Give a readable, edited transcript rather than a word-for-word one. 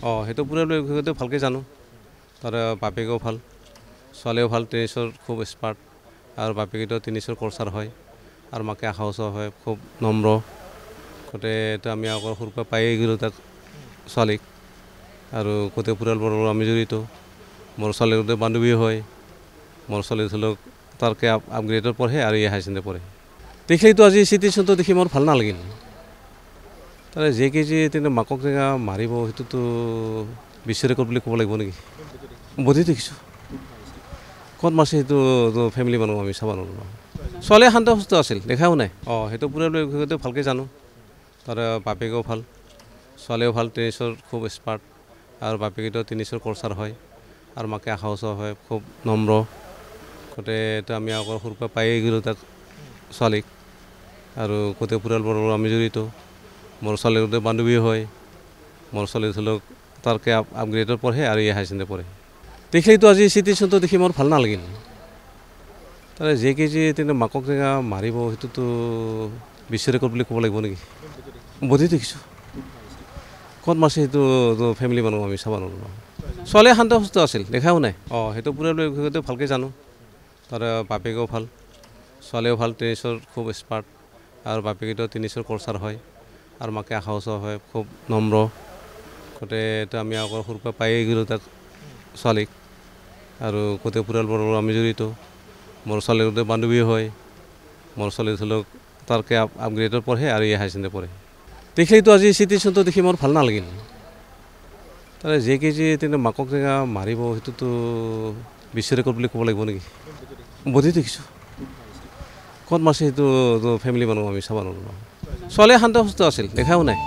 অঁ সেইটো পৰিয়ালৰ বিষয়টো ভালকৈ জানো। তাৰ বাপেকেও ভাল, ছোৱালীও ভাল, টেনিছৰ খুব এক্সপাৰ্ট আৰু বাপেকেতো টেনিছৰ কোচাৰ হয় আৰু মাকে আশা উৎসৱ হয়, খুব নম্ৰ। গোটেইটো আমি আগৰ সৰুৰ পৰা পায়েই গ'লোঁ তাক ছোৱালীক, আৰু গোটেই পৰিয়ালবোৰৰ আমি জড়িত। মোৰ ছোৱালীৰ গোটেই বান্ধৱী হয়, মোৰ ছোৱালী ধৰি লওক তাৰকে আপগ্ৰেডত পঢ়ে আৰু এই হায়াৰ ছেকেণ্ডেৰী পঢ়ে। দেখিলেতো আজি চিটুৱেশ্যনটো দেখি মোৰ ভাল নালাগিল। তাৰে যে কেজি তেনে মাকক জেগা মাৰিব, সেইটোতো বিশ্ব ৰেকৰ্ড বুলি ক'ব লাগিব নেকি? বধি দেখিছোঁ, ক'ত মাৰিছে সেইটো ফেমিলি মানুহ আমি চাব নোৱাৰোঁ। ছোৱালীয়ে শান্ত সুস্থ আছিল, দেখাও নাই। অঁ সেইটো পৰিয়ালৰ বিষয়টো ভালকৈ জানো। তাৰ বাপেকেও ভাল, ছোৱালীও ভাল, টেনিছৰ খুব এক্সপাৰ্ট আৰু বাপেকেতো টেনিছৰ কোচাৰ হয় আৰু মাকে আশা উৎসৱ হয়, খুব নম্ৰ। গোটেইটো আমি আগৰ সৰুৰ পৰা পায়েই গ'লোঁ তাক ছোৱালীক, আৰু গোটেই পৰিয়ালবোৰৰ আমি জড়িত। মোৰ ছোৱালীৰ গোটেই বান্ধৱী হয়, মোৰ ছোৱালী ধৰি লওক তাৰকে আপগ্ৰেডত পঢ়ে আৰু এই হায়াৰ ছেকেণ্ডেৰী পঢ়ে। দেখিলেতো আজি চিটুৱেশ্যনটো দেখি মোৰ ভাল নালাগিল। তাৰে যে কেজি তেনে মাকক জেগা মাৰিব, সেইটোতো বিশ্ব ৰেকৰ্ড বুলি ক'ব লাগিব নেকি? বধি দেখিছোঁ, ক'ত মাৰিছে সেইটো ফেমিলি মানুহ আমি চাব নোৱাৰোঁ। ছোৱালীয়ে শান্ত সুস্থ আছিল, দেখাও নাই। অঁ সেইটো পৰিয়ালৰ বিষয়টো ভালকৈ জানো। তাৰ বাপেকেও ভাল, ছোৱালীও ভাল, টেনিছৰ খুব এক্সপাৰ্ট আৰু বাপেকেতো টেনিছৰ কোচাৰ হয় আৰু মাকে আশা উৎসৱ হয়, খুব নম্ৰ। গোটেইটো আমি আগৰ সৰুৰ পৰা পায়েই গ'লোঁ তাক ছোৱালীক, আৰু গোটেই পৰিয়ালবোৰৰ আমি জড়িত। মোৰ ছোৱালীৰ গোটেই বান্ধৱী হয়, মোৰ ছোৱালী ধৰি লওক তাৰকে আপগ্ৰেডত পঢ়ে আৰু এই হায়াৰ ছেকেণ্ডেৰী পঢ়ে। দেখিলেতো আজি চিটুৱেশ্যনটো দেখি মোৰ ভাল নালাগিল। তাৰে যে কেজি তেনে মাকক জেগা মাৰিব, সেইটোতো বিশ্ব ৰেকৰ্ড বুলি ক'ব লাগিব নেকি? বধি দেখিছোঁ, ক'ত মাৰিছে সেইটো ফেমিলি মানুহ আমি চাব নোৱাৰোঁ। ছোৱালীয়ে শান্ত সুস্থ আছিল, দেখাও নাই।